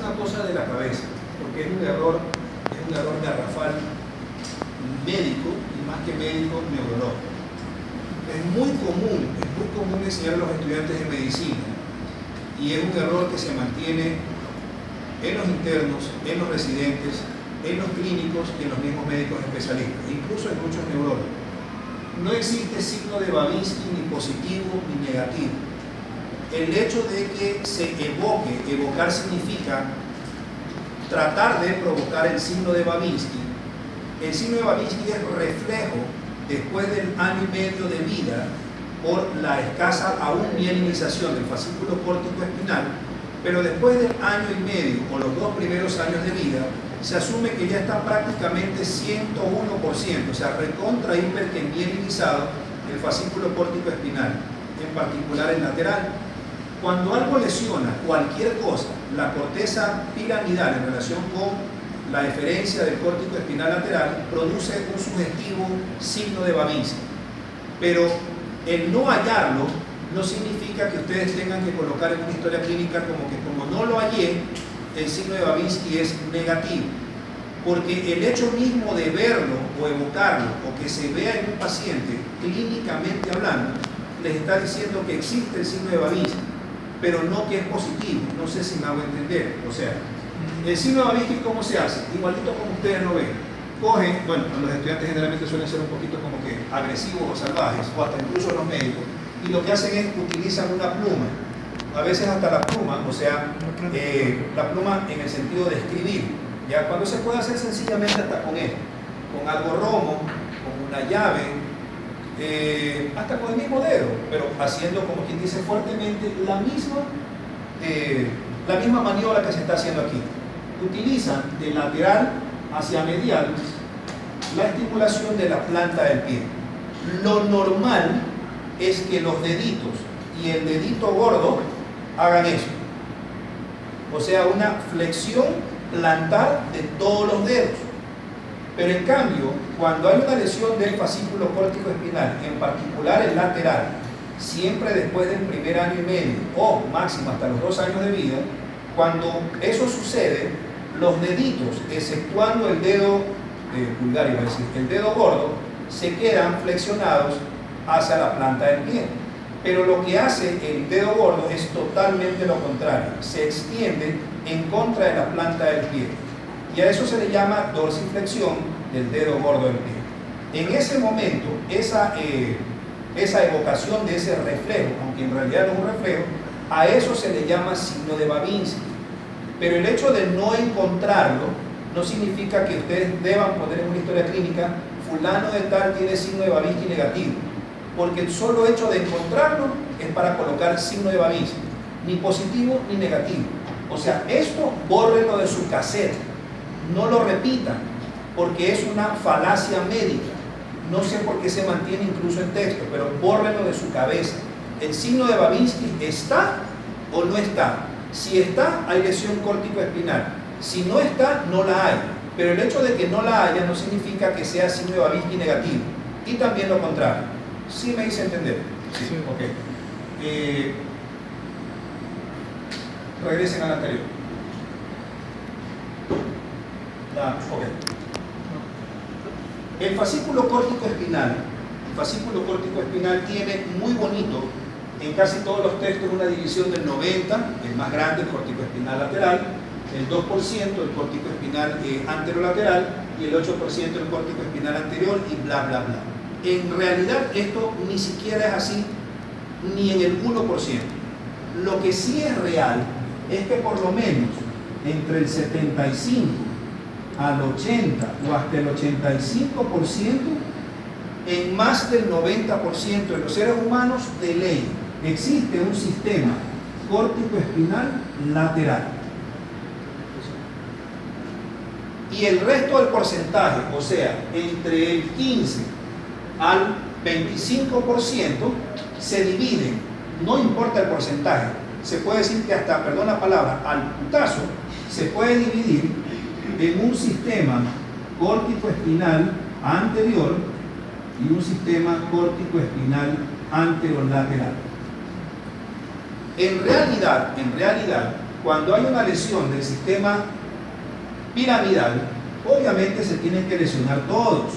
una cosa de la cabeza, porque es un error garrafal médico y más que médico, neurológico. Es muy común enseñar a los estudiantes de medicina y es un error que se mantiene en los internos, en los residentes, en los clínicos y en los mismos médicos especialistas, incluso en muchos neurólogos. No existe signo de Babinski ni positivo ni negativo. El hecho de que se evocar significa tratar de provocar el signo de Babinski. El signo de Babinski es reflejo, después del año y medio de vida, por la escasa aún mielinización del fascículo córtico espinal, pero después del año y medio o los 2 primeros años de vida, se asume que ya está prácticamente 101%, o sea, recontra hiper que mielinizado el fascículo córtico espinal, en particular el lateral. Cuando algo lesiona cualquier cosa, la corteza piramidal en relación con la eferencia del córtico espinal lateral, produce un sugestivo signo de Babinski. Pero el no hallarlo no significa que ustedes tengan que colocar en una historia clínica como que como no lo hallé, el signo de Babinski es negativo. Porque el hecho mismo de verlo o evocarlo o que se vea en un paciente clínicamente hablando, les está diciendo que existe el signo de Babinski, pero no que es positivo. No sé si me hago entender. O sea, el signo de Babinski, ¿cómo se hace? Igualito como ustedes lo ven. Cogen, bueno, los estudiantes generalmente suelen ser un poquito como que agresivos o salvajes, o hasta incluso los médicos, y lo que hacen es utilizan una pluma, a veces hasta la pluma, o sea, la pluma en el sentido de escribir, ya cuando se puede hacer sencillamente hasta con esto, con algo romo, con una llave, hasta con el mismo dedo, pero haciendo, como quien dice, fuertemente la misma maniobra que se está haciendo aquí. Utilizan de lateral hacia medial la estimulación de la planta del pie. Lo normal es que los deditos y el dedito gordo hagan eso, o sea, una flexión plantar de todos los dedos. Pero en cambio, cuando hay una lesión del fascículo córtico espinal, en particular el lateral, siempre después del primer año y medio o máximo hasta los 2 años de vida, cuando eso sucede, los deditos, exceptuando el dedo pulgar, iba a decir, el dedo gordo, se quedan flexionados hacia la planta del pie. Pero lo que hace el dedo gordo es totalmente lo contrario, se extiende en contra de la planta del pie. Y a eso se le llama dorsiflexión del dedo gordo del pie. En ese momento, esa evocación de ese reflejo, aunque en realidad no es un reflejo, a eso se le llama signo de Babinski. Pero el hecho de no encontrarlo no significa que ustedes deban poner en una historia clínica fulano de tal tiene signo de Babinski negativo, porque el solo hecho de encontrarlo es para colocar signo de Babinski, ni positivo ni negativo. O sea, esto bórrenlo de su cassette, no lo repitan, porque es una falacia médica. No sé por qué se mantiene incluso en texto, pero bórrenlo de su cabeza. ¿El signo de Babinski está o no está? Si está, hay lesión córtico-espinal. Si no está, no la hay. Pero el hecho de que no la haya no significa que sea signo de Babinski negativo. Y también lo contrario. ¿Sí me hice entender? Sí. Ok. Regresen al anterior. Ok. El fascículo córtico espinal tiene muy bonito en casi todos los textos una división del 90, el más grande, el córtico espinal lateral, el 2% el córtico espinal anterolateral y el 8% el córtico espinal anterior y bla bla bla. En realidad esto ni siquiera es así, ni en el 1%. Lo que sí es real es que por lo menos entre el 75 al 80 o hasta el 85%, en más del 90% de los seres humanos de ley, existe un sistema córtico-espinal lateral. Y el resto del porcentaje, o sea, entre el 15 al 25%, se divide, no importa el porcentaje, se puede decir que hasta, perdón la palabra, al putazo, se puede dividir en un sistema córtico-espinal anterior y un sistema córtico-espinal anterolateral. En realidad, cuando hay una lesión del sistema piramidal, obviamente se tienen que lesionar todos.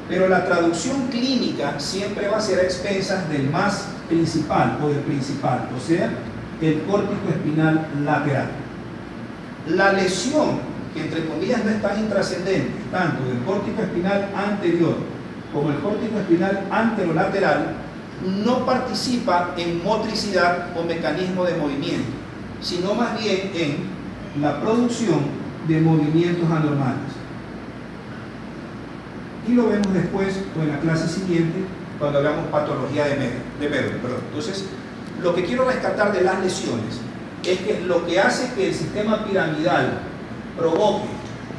Pero la traducción clínica siempre va a ser a expensas del más principal o del principal, o sea, el córtico espinal lateral. La lesión, que entre comillas no es tan intrascendente, tanto del córtico espinal anterior como el córtico espinal anterolateral, no participa en motricidad o mecanismo de movimiento, sino más bien en la producción de movimientos anormales. Y lo vemos después o en la clase siguiente cuando hablamos patología de Medel. Entonces, lo que quiero rescatar de las lesiones es que lo que hace que el sistema piramidal provoque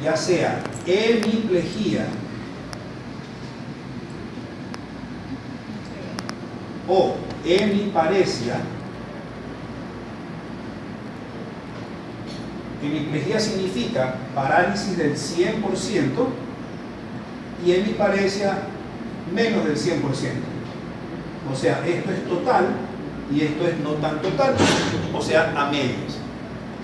ya sea hemiplegia o hemiparesia. Hemiplegia significa parálisis del 100% y hemiparesia menos del 100%. O sea, esto es total y esto es no tan total, o sea, a medias.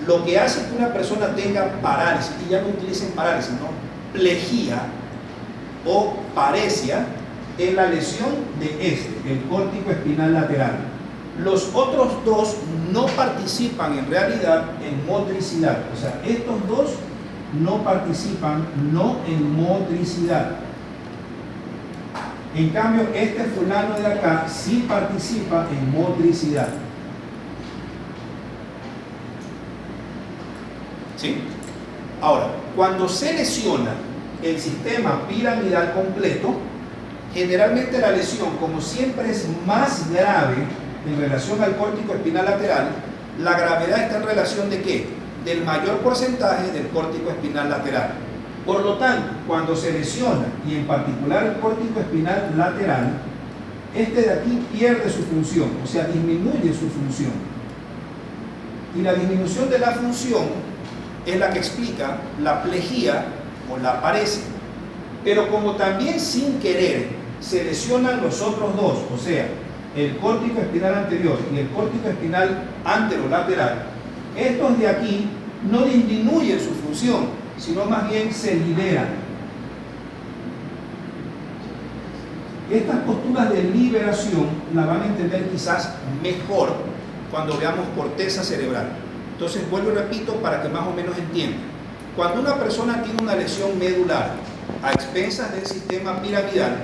Lo que hace que una persona tenga parálisis, y ya no utilicen parálisis, ¿no? Plejía o paresia, es la lesión de el córtico espinal lateral. Los otros dos no participan en realidad en motricidad, o sea, estos dos no participan en motricidad. En cambio, este fulano de acá sí participa en motricidad. ¿Sí? Ahora, cuando se lesiona el sistema piramidal completo, generalmente la lesión, como siempre es más grave en relación al córtico espinal lateral, la gravedad está en relación ¿de qué? Del mayor porcentaje del córtico espinal lateral. Por lo tanto, cuando se lesiona, y en particular el córtico espinal lateral, este de aquí pierde su función, o sea, disminuye su función. Y la disminución de la función es la que explica la plejía o la paresia. Pero como también sin querer se lesionan los otros dos, o sea, el córtico espinal anterior y el córtico espinal anterolateral, estos de aquí no disminuyen su función, sino más bien se liberan. Estas posturas de liberación las van a entender quizás mejor cuando veamos corteza cerebral. Entonces vuelvo y repito para que más o menos entiendan. Cuando una persona tiene una lesión medular a expensas del sistema piramidal,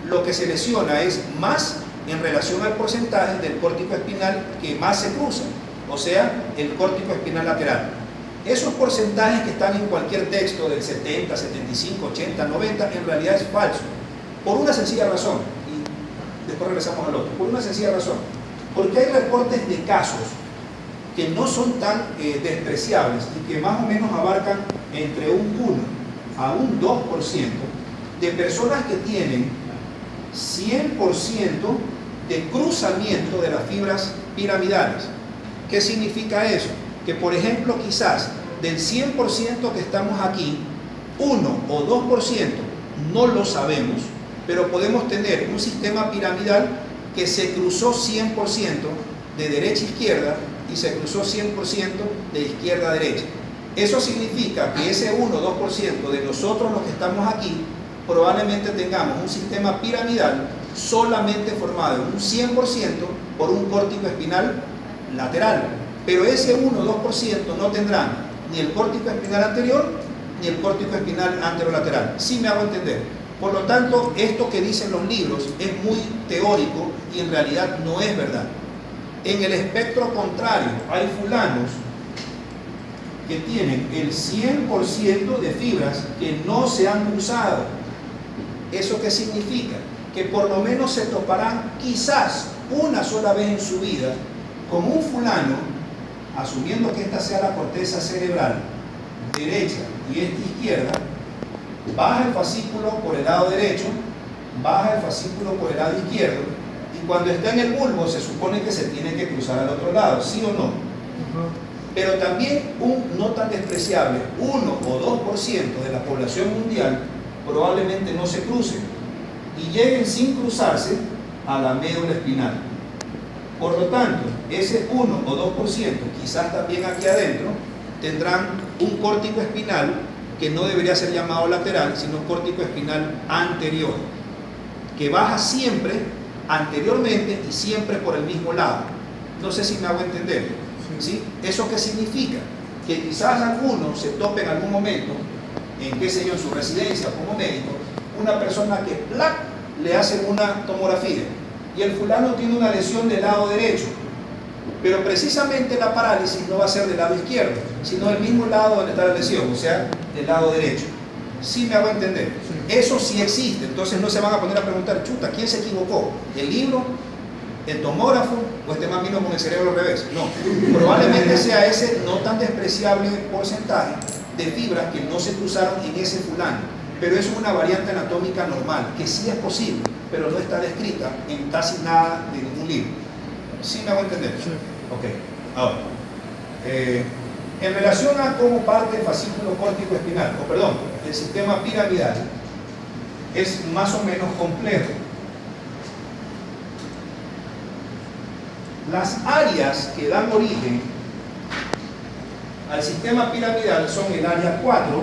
lo que se lesiona es más en relación al porcentaje del córtico espinal que más se cruza, o sea, el córtico espinal lateral. Esos porcentajes que están en cualquier texto del 70, 75, 80, 90, en realidad es falso. Por una sencilla razón, y después regresamos al otro, por una sencilla razón, porque hay reportes de casos que no son tan despreciables y que más o menos abarcan entre un 1 a un 2% de personas que tienen 100% de cruzamiento de las fibras piramidales. ¿Qué significa eso? Que por ejemplo quizás del 100% que estamos aquí, 1 o 2% no lo sabemos, pero podemos tener un sistema piramidal que se cruzó 100% de derecha a izquierda y se cruzó 100% de izquierda a derecha. Eso significa que ese 1 o 2% de nosotros los que estamos aquí probablemente tengamos un sistema piramidal solamente formado en un 100% por un córtico espinal lateral. Pero ese 1 o 2% no tendrán ni el córtico espinal anterior ni el córtico espinal anterolateral. ¿Sí me hago entender? Por lo tanto, esto que dicen los libros es muy teórico y en realidad no es verdad. En el espectro contrario, hay fulanos que tienen el 100% de fibras que no se han cruzado. ¿Eso qué significa? Que por lo menos se toparán quizás una sola vez en su vida con un fulano, asumiendo que esta sea la corteza cerebral derecha y esta izquierda, baja el fascículo por el lado derecho, baja el fascículo por el lado izquierdo, y cuando está en el bulbo se supone que se tiene que cruzar al otro lado, ¿sí o no? Pero también un no tan despreciable 1 o 2% de la población mundial probablemente no se crucen y lleguen sin cruzarse a la médula espinal. Por lo tanto, ese 1 o 2%, quizás también aquí adentro, tendrán un córtico espinal que no debería ser llamado lateral, sino córtico espinal anterior, que baja siempre anteriormente y siempre por el mismo lado. No sé si me hago entender. ¿Sí? ¿Eso qué significa? Que quizás algunos se tope en algún momento, en qué sé yo, en su residencia como médico, una persona que ¡plac!, le hacen una tomografía y el fulano tiene una lesión del lado derecho, pero precisamente la parálisis no va a ser del lado izquierdo, sino del mismo lado donde está la lesión, o sea, del lado derecho. ¿Sí me hago entender? Eso sí existe. Entonces no se van a poner a preguntar, chuta, ¿quién se equivocó? ¿El libro? ¿El tomógrafo? ¿O este man vino con el cerebro al revés? No, probablemente sea ese no tan despreciable porcentaje de fibras que no se cruzaron en ese fulano, pero eso es una variante anatómica normal, que sí es posible, pero no está descrita en casi nada de ningún libro. ¿Sí me hago entender? Sí. Ok, ahora, en relación a cómo parte el fascículo córtico espinal, o perdón, el sistema piramidal, es más o menos complejo. Las áreas que dan origen al sistema piramidal son el área 4,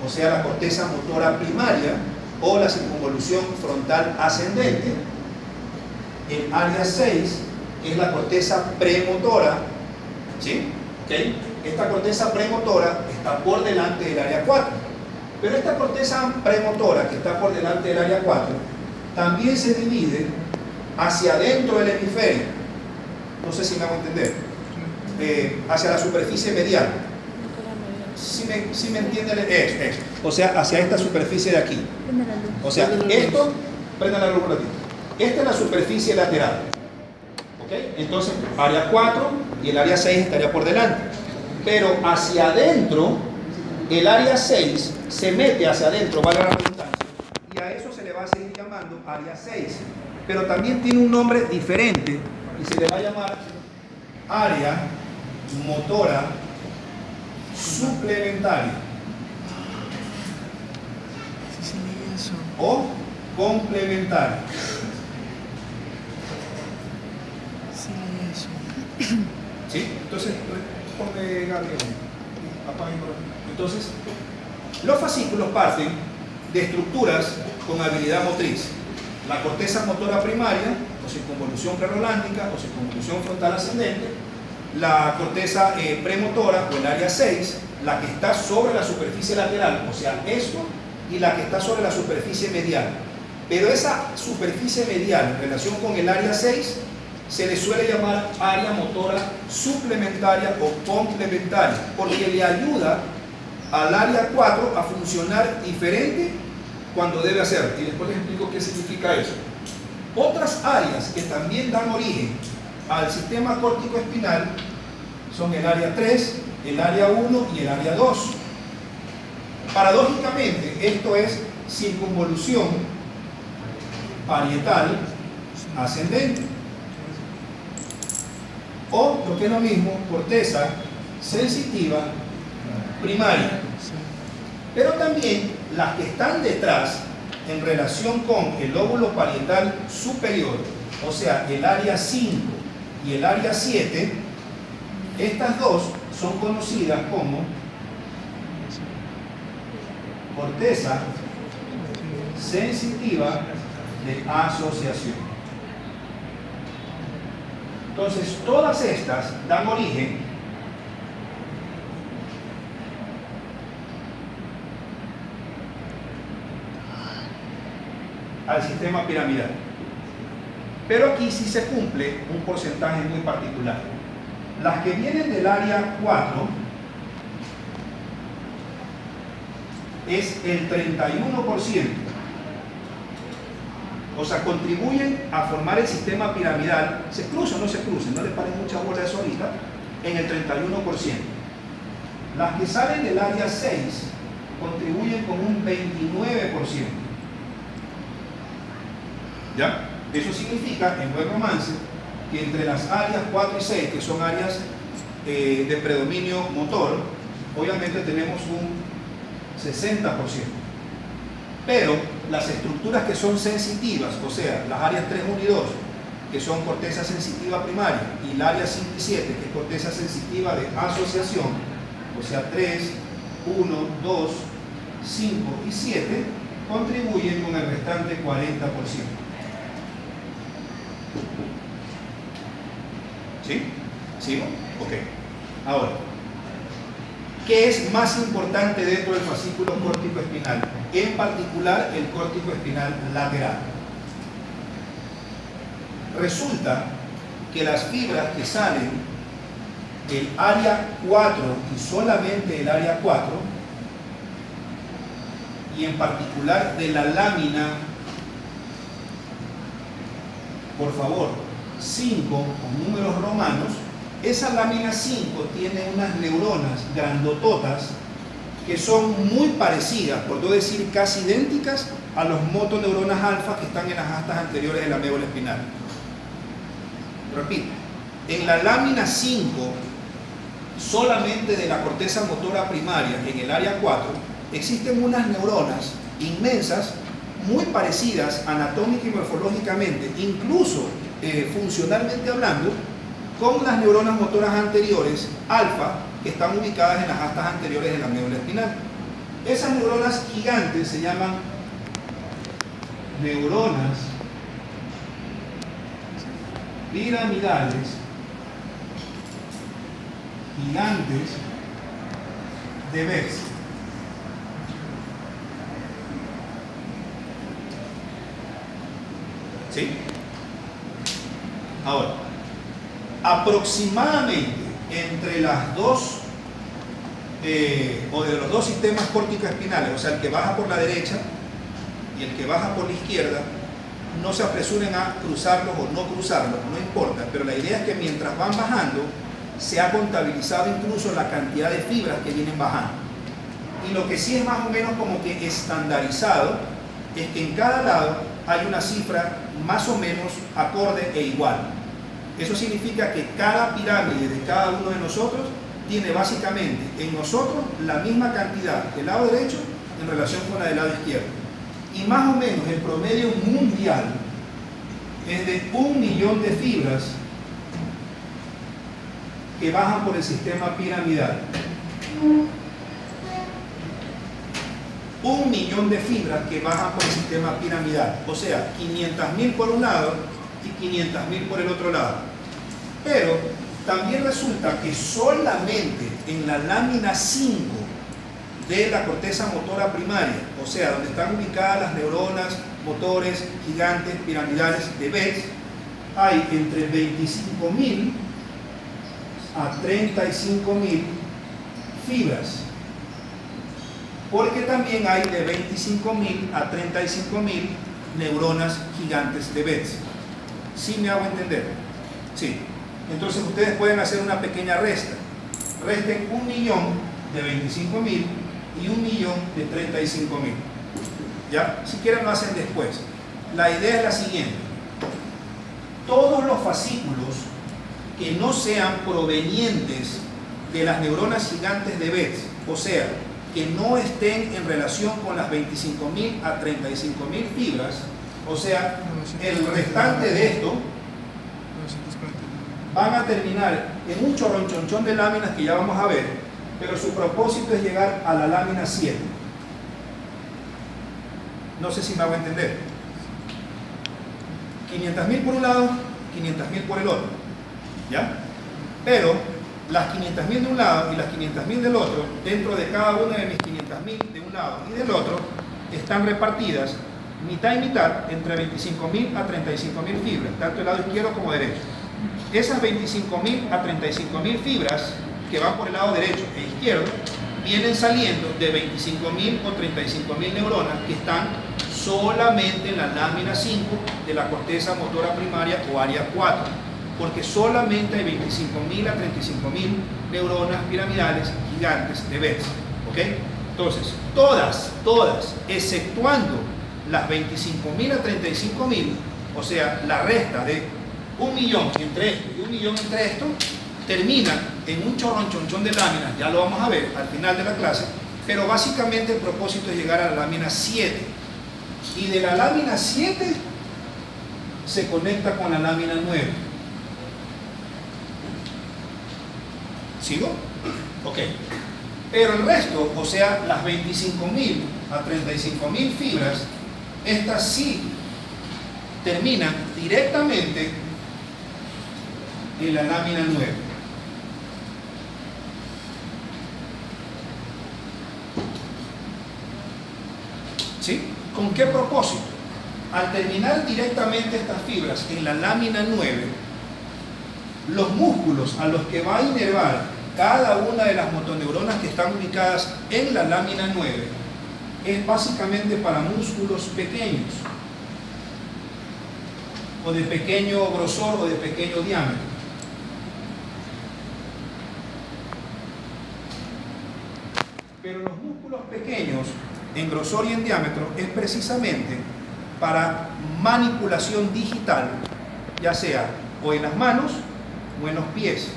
o sea, la corteza motora primaria o la circunvolución frontal ascendente, el área 6, que es la corteza premotora, ¿sí? ¿Okay? Esta corteza premotora está por delante del área 4, pero esta corteza premotora que está por delante del área 4 también se divide hacia adentro del hemisferio, no sé si me hago entender, hacia la superficie medial. Si me entienden, eso. O sea, hacia esta superficie de aquí. O sea, esto, prenda la luz un ratito. Esta es la superficie lateral. ¿Ok? Entonces, área 4 y el área 6 estaría por delante. Pero hacia adentro, el área 6 se mete hacia adentro, valga la redundancia, y a eso se le va a seguir llamando área 6. Pero también tiene un nombre diferente y se le va a llamar área motora suplementaria o complementaria. ¿Sí? Entonces, ponme Gabriel. Entonces, los fascículos parten de estructuras con habilidad motriz. La corteza motora primaria, o circunvolución prerolándica, o circunvolución frontal ascendente, la corteza premotora, o el área 6, la que está sobre la superficie lateral, o sea, esto, y la que está sobre la superficie medial. Pero esa superficie medial en relación con el área 6 se le suele llamar área motora suplementaria o complementaria, porque le ayuda al área 4 a funcionar diferente cuando debe hacer. Y después les explico qué significa eso. Otras áreas que también dan origen al sistema córtico espinal son el área 3, el área 1 y el área 2. Paradójicamente, esto es circunvolución parietal ascendente, o lo que es lo mismo, corteza sensitiva primaria. Pero también las que están detrás en relación con el lóbulo parietal superior, o sea, el área 5 y el área 7, estas dos son conocidas como corteza sensitiva de asociación. Entonces, todas estas dan origen al sistema piramidal. Pero aquí sí se cumple un porcentaje muy particular. Las que vienen del área 4 es el 31%. O sea, contribuyen a formar el sistema piramidal. ¿Se cruzan o no se cruzan? No les paren mucha bola a eso ahorita. En el 31%. Las que salen del área 6 contribuyen con un 29%. ¿Ya? Eso significa, en buen romance, que entre las áreas 4 y 6, que son áreas de predominio motor, obviamente tenemos un 60%. Pero las estructuras que son sensitivas, o sea, las áreas 3, 1 y 2, que son corteza sensitiva primaria, y el área 5 y 7, que es corteza sensitiva de asociación, o sea 3, 1, 2, 5 y 7, contribuyen con el restante 40%. ¿Sí? ¿Sigo? Ok. Ahora, ¿qué es más importante dentro del fascículo córtico espinal? En particular, el córtico espinal lateral. Resulta que las fibras que salen del área 4 y solamente del área 4, y en particular de la lámina, por favor, 5 con números romanos, esa lámina 5 tiene unas neuronas grandototas que son muy parecidas, por no decir casi idénticas, a los motoneuronas alfa que están en las astas anteriores de la médula espinal. Repito, en la lámina 5, solamente de la corteza motora primaria, en el área 4, existen unas neuronas inmensas, muy parecidas anatómica y morfológicamente, incluso funcionalmente hablando, con las neuronas motoras anteriores, alfa, que están ubicadas en las astas anteriores de la médula espinal. Esas neuronas gigantes se llaman neuronas piramidales gigantes de Best. ¿Sí? Ahora, aproximadamente entre las dos o de los dos sistemas córtico-espinales, o sea, el que baja por la derecha y el que baja por la izquierda, no se apresuren a cruzarlos o no cruzarlos, no importa, pero la idea es que mientras van bajando se ha contabilizado incluso la cantidad de fibras que vienen bajando. Y lo que sí es más o menos como que estandarizado es que en cada lado hay una cifra más o menos acorde e igual. Eso significa que cada pirámide de cada uno de nosotros tiene básicamente en nosotros la misma cantidad del lado derecho en relación con la del lado izquierdo. Y más o menos el promedio mundial es de 1 millón de fibras que bajan por el sistema piramidal. 1 millón de fibras que bajan por el sistema piramidal. O sea, 500.000 por un lado y 500.000 por el otro lado. Pero también resulta que solamente en la lámina 5 de la corteza motora primaria, o sea, donde están ubicadas las neuronas motores gigantes piramidales de Betz, hay entre 25.000 a 35.000 fibras, porque también hay de 25.000 a 35.000 neuronas gigantes de Betz. ¿Sí me hago entender? Sí. Entonces ustedes pueden hacer una pequeña resta. Resten 1 millón de 25.000 y 1 millón de 35.000. ¿Ya? Si quieren lo hacen después. La idea es la siguiente. Todos los fascículos que no sean provenientes de las neuronas gigantes de Betz, o sea, que no estén en relación con las 25.000 a 35.000 fibras, o sea, el restante de esto van a terminar en un chorronchonchón de láminas que ya vamos a ver, pero su propósito es llegar a la lámina 7. No sé si me hago entender. 500.000 por un lado, 500.000 por el otro, ¿ya? Pero las 500.000 de un lado y las 500.000 del otro, dentro de cada una de mis 500.000 de un lado y del otro, están repartidas mitad y mitad entre 25.000 a 35.000 fibras, tanto del lado izquierdo como derecho. Esas 25.000 a 35.000 fibras que van por el lado derecho e izquierdo vienen saliendo de 25.000 o 35.000 neuronas que están solamente en la lámina 5 de la corteza motora primaria o área 4, porque solamente hay 25.000 a 35.000 neuronas piramidales gigantes de Betz. ¿Ok? Entonces, todas, exceptuando las 25.000 a 35.000, o sea, la resta de 1 millón entre esto y 1 millón entre esto, termina en un chorronchonchón de láminas, ya lo vamos a ver al final de la clase, pero básicamente el propósito es llegar a la lámina 7. Y de la lámina 7 se conecta con la lámina 9. ¿Sigo? Ok. Pero el resto, o sea, las 25.000 a 35.000 fibras, estas sí terminan directamente en la lámina 9. ¿Sí? ¿Con qué propósito? Al terminar directamente estas fibras en la lámina 9, los músculos a los que va a inervar cada una de las motoneuronas que están ubicadas en la lámina 9 es básicamente para músculos pequeños, o de pequeño grosor o de pequeño diámetro. Pero los músculos pequeños en grosor y en diámetro es precisamente para manipulación digital, ya sea o en las manos o en los pies.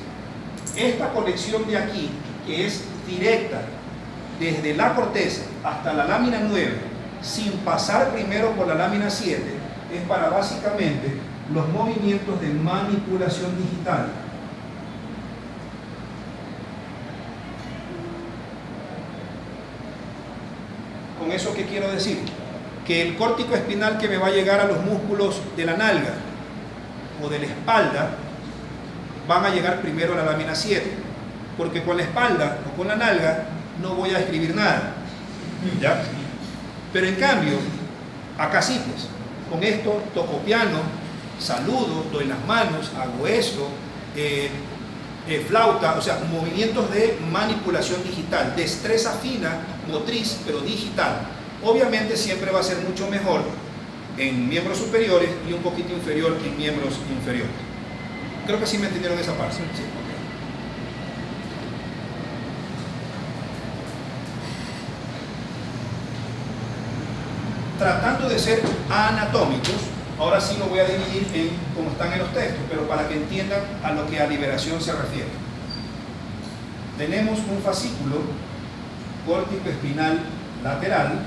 Esta conexión de aquí, que es directa desde la corteza hasta la lámina 9, sin pasar primero por la lámina 7, es para básicamente los movimientos de manipulación digital. ¿Con eso qué quiero decir? Que el córtico espinal que me va a llegar a los músculos de la nalga o de la espalda van a llegar primero a la lámina 7, porque con la espalda o con la nalga no voy a escribir nada, ¿ya? Pero en cambio, acá sí, pues, con esto toco piano, saludo, doy las manos, hago esto, flauta, o sea, movimientos de manipulación digital, destreza fina, motriz, pero digital. Obviamente siempre va a ser mucho mejor en miembros superiores y un poquito inferior en miembros inferiores. Creo que sí me entendieron esa parte. Sí, okay. Tratando de ser anatómicos, ahora sí lo voy a dividir en como están en los textos, pero para que entiendan a lo que a liberación se refiere. Tenemos un fascículo córtico espinal lateral,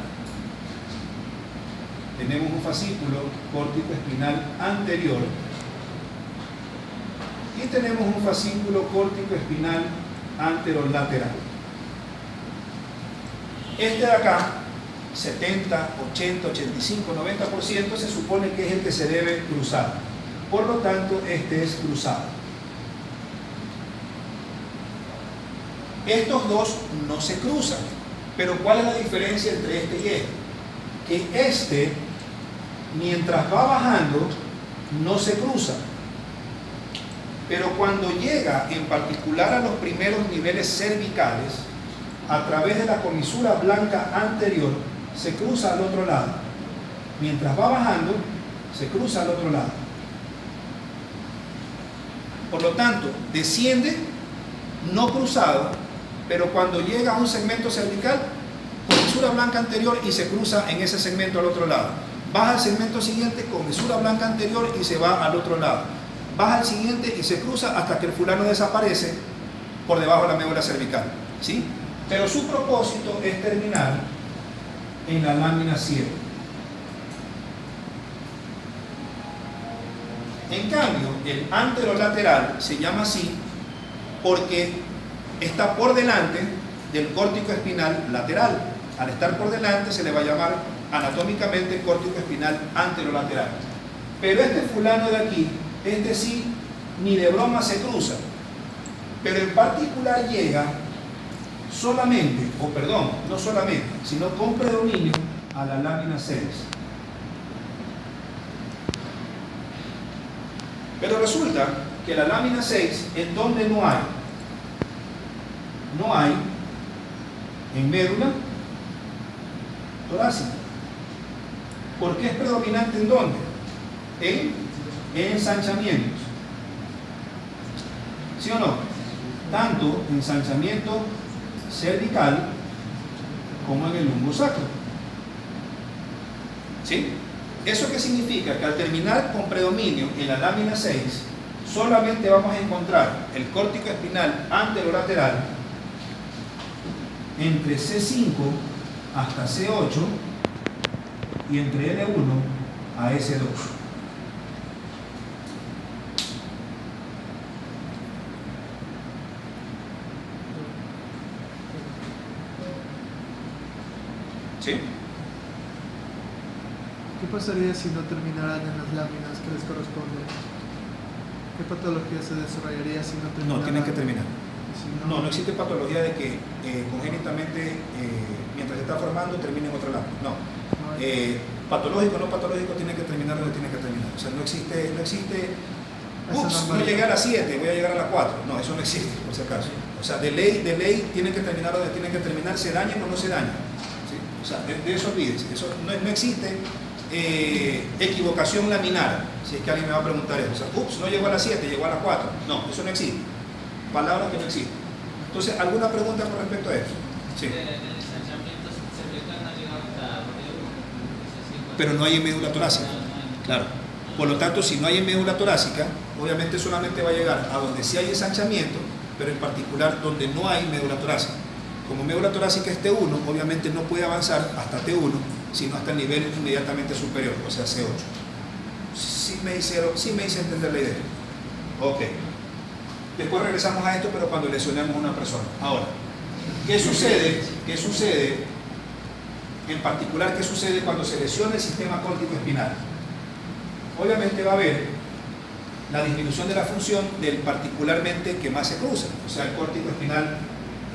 tenemos un fascículo córtico espinal anterior y tenemos un fascículo córtico espinal anterolateral. Este de acá, 70, 80, 85, 90% se supone que es el que se debe cruzar. Por lo tanto, este es cruzado. Estos dos no se cruzan. Pero ¿cuál es la diferencia entre este y este? Que este, mientras va bajando, no se cruza. Pero cuando llega en particular a los primeros niveles cervicales, a través de la comisura blanca anterior, se cruza al otro lado. Mientras va bajando, se cruza al otro lado. Por lo tanto, desciende no cruzado, pero cuando llega a un segmento cervical, comisura blanca anterior y se cruza en ese segmento al otro lado. Baja al segmento siguiente, comisura blanca anterior y se va al otro lado. Baja al siguiente y se cruza hasta que el fulano desaparece por debajo de la médula cervical, ¿sí? Pero su propósito es terminar en la lámina 7. En cambio, el anterolateral se llama así porque está por delante del córtico espinal lateral. Al estar por delante se le va a llamar anatómicamente córtico espinal anterolateral. Pero este fulano de aquí, este sí, ni de broma se cruza, pero en particular llega solamente, o perdón, no solamente, sino con predominio a la lámina 6. Pero resulta que la lámina 6, ¿en dónde no hay? No hay en médula torácica. ¿Por qué es predominante en dónde? En ensanchamientos. ¿Sí o no? Tanto ensanchamiento cervical como en el lumbosacro. ¿Sí? ¿Eso qué significa? Que al terminar con predominio en la lámina 6, solamente vamos a encontrar el córtico espinal anterolateral entre C5 hasta C8 y entre L1 a S2. ¿Sí? ¿Qué pasaría si no terminaran en las láminas que les corresponden? ¿Qué patología se desarrollaría si no terminaran? No, tienen que terminar. Si No existe patología de que congénitamente, mientras se está formando, termine en otra lámina. No. Patológico o no patológico, tiene que terminar donde tiene que terminar. O sea, no existe no llegué a las 7, voy a llegar a las 4. No, eso no existe, por si acaso. O sea, de ley tienen que terminar donde tienen que terminar, se dañen o no se dañen. ¿Sí? O sea, de eso olvídense. Eso no existe equivocación laminar, si es que alguien me va a preguntar eso. O sea, no llegó a las 7, llegó a las 4. No, eso no existe. Palabras que no existen. Entonces, ¿alguna pregunta con respecto a esto? Sí. Pero no hay en médula torácica. Claro. Por lo tanto, si no hay en médula torácica, obviamente solamente va a llegar a donde sí hay ensanchamiento, pero en particular donde no hay médula torácica. Como médula torácica es T1, obviamente no puede avanzar hasta T1, sino hasta el nivel inmediatamente superior, o sea, C8. Sí me hice entender la idea. Ok. Después regresamos a esto, pero cuando lesionemos a una persona. Ahora, ¿qué sucede? En particular, ¿qué sucede cuando se lesiona el sistema córtico espinal? Obviamente va a haber la disminución de la función del particularmente que más se cruza, o sea, el córtico espinal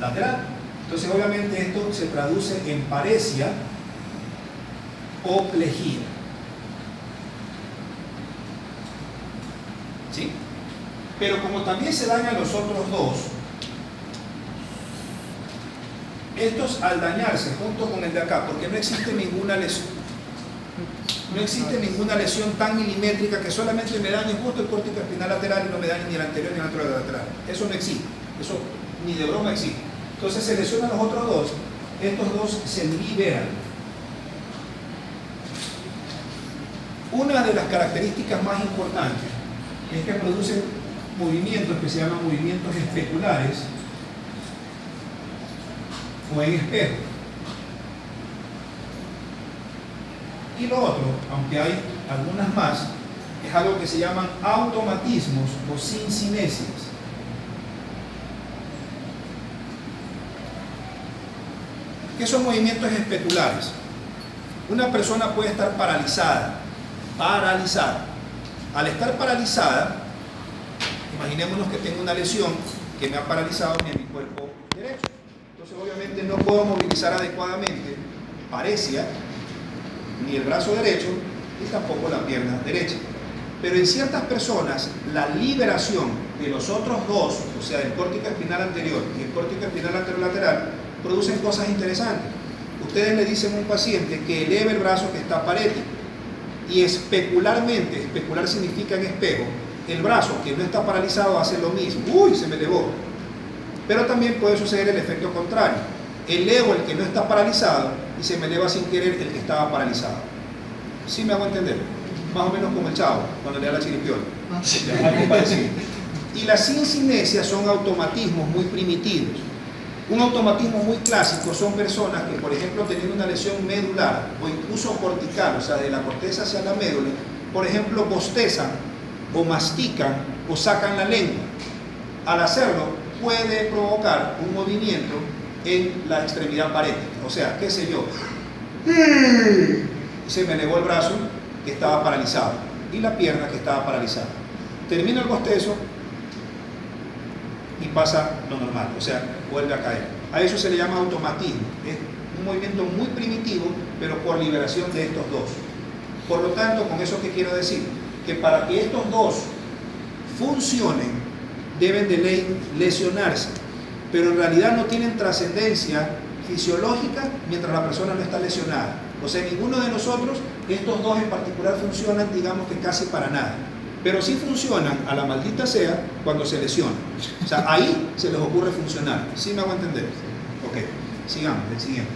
lateral. Entonces, obviamente, esto se traduce en paresia o plejía. ¿Sí? Pero como también se dañan los otros dos, estos al dañarse junto con el de acá, porque no existe ninguna lesión tan milimétrica que solamente me dañe justo el córtico espinal lateral y no me dañe ni el anterior ni el anterolateral. Eso no existe, eso ni de broma existe. Entonces se lesionan los otros dos, estos dos se liberan. Una de las características más importantes es que producen movimientos que se llaman movimientos especulares o en espejo. Y lo otro, aunque hay algunas más, es algo que se llaman automatismos o sincinesias. ¿Qué son movimientos especulares? Una persona puede estar paralizada. Al estar paralizada, imaginémonos que tengo una lesión que me ha paralizado en mi cuerpo derecho. Entonces, obviamente, no puedo movilizar adecuadamente paresia, ni el brazo derecho, y tampoco la pierna derecha. Pero en ciertas personas, la liberación de los otros dos, o sea, del córtico espinal anterior y el córtico espinal anterolateral, producen cosas interesantes. Ustedes le dicen a un paciente que eleve el brazo que está parético, y especularmente, especular significa en espejo, el brazo que no está paralizado hace lo mismo. ¡Uy! Se me elevó. Pero también puede suceder el efecto contrario. Elevo el que no está paralizado y se me eleva sin querer el que estaba paralizado. ¿Sí me hago entender? Más o menos como el chavo, cuando le da la chiripiola. Algo parecido. Y las sincinesias son automatismos muy primitivos. Un automatismo muy clásico son personas que, por ejemplo, teniendo una lesión medular o incluso cortical, o sea, de la corteza hacia la médula, por ejemplo, bostezan o mastican o sacan la lengua. Al hacerlo, puede provocar un movimiento en la extremidad parética. O sea, qué sé yo, se me elevó el brazo que estaba paralizado y la pierna que estaba paralizada. Termina el bostezo y pasa lo normal, o sea, vuelve a caer. A eso se le llama automatismo. Es un movimiento muy primitivo, pero por liberación de estos dos. Por lo tanto, con eso que quiero decir, que para que estos dos funcionen, deben de ley lesionarse, pero en realidad no tienen trascendencia fisiológica mientras la persona no está lesionada. O sea, ninguno de nosotros, estos dos en particular, funcionan, digamos que casi para nada. Pero sí funcionan, a la maldita sea, cuando se lesionan. O sea, ahí se les ocurre funcionar. ¿Sí me hago entender? Ok, sigamos, el siguiente.